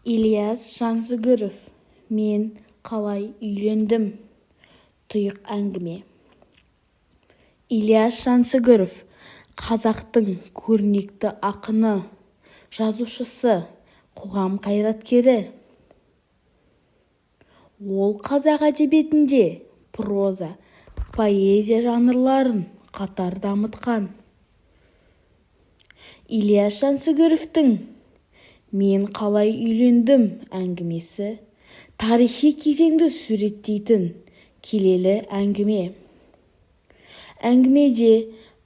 Ильяс Жансүгіров «Мен қалай үйлендім» тұйық әңгіме. Ильяс Жансүгіров қазақтың көрнекті ақыны, жазушысы, қоғам қайраткері. Ол қазақ әдебиетінде проза, поэзия жанрларын қатар дамытқан. Ильяс Жансүгіровтің «Мен қалай үйлендім» әңгімесі тарихи кезеңді суреттейтін келелі әңгіме. Әңгімеде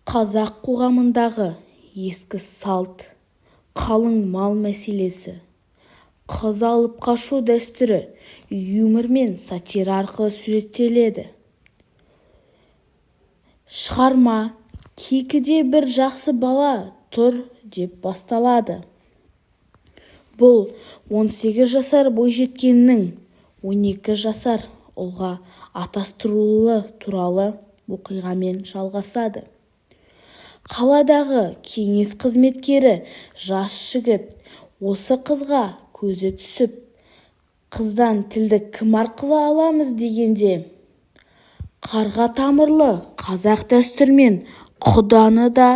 қазақ қоғамындағы ескі салт, қалың мал мәселесі, қыз алып қашу дәстүрі юмор мен сатира арқылы суреттеледі. Шығарма «Кекіде бір жақсы бала тұр» деп басталады. Бұл 18 жасар бойжеткеннің 12 жасар ұлға атастырылуы туралы оқиғамен жалғасады. Қаладағы кеңес қызметкері жас жігіт осы қызға көзі түсіп, қыздан тілді кім арқылы аламыз дегенде, қарға тамырлы қазақ дәстүрмен құданы да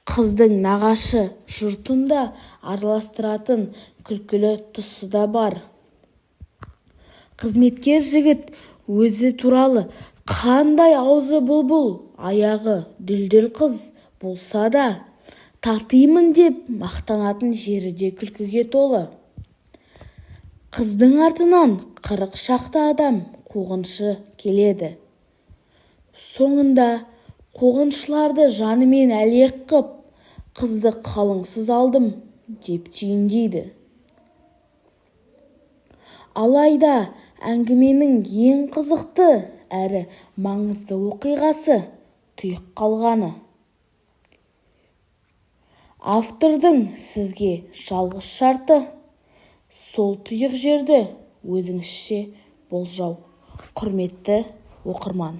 қыздың нағашы жұртын да араластыратын күлкілі тұсы да бар. Қызметкер жігіт өзі туралы қандай аузы бұлбұл, аяғы дүлдүл қыз болса да, татимын деп мақтанатын жері де күлкіге толы. Қыздың артынан 40 шақты адам қуғыншы келеді. Соңында қуғыншыларды жанымен әлек қып, қызды қалыңсыз алдым деп түйіндейді. Алайда әңгіменің ең қызықты әрі маңызды оқиғасы тұйық қалғаны. Автордың сізге жалғыз шарты сол тұйық жерді өзіңізше болжау. Құрметті оқырман!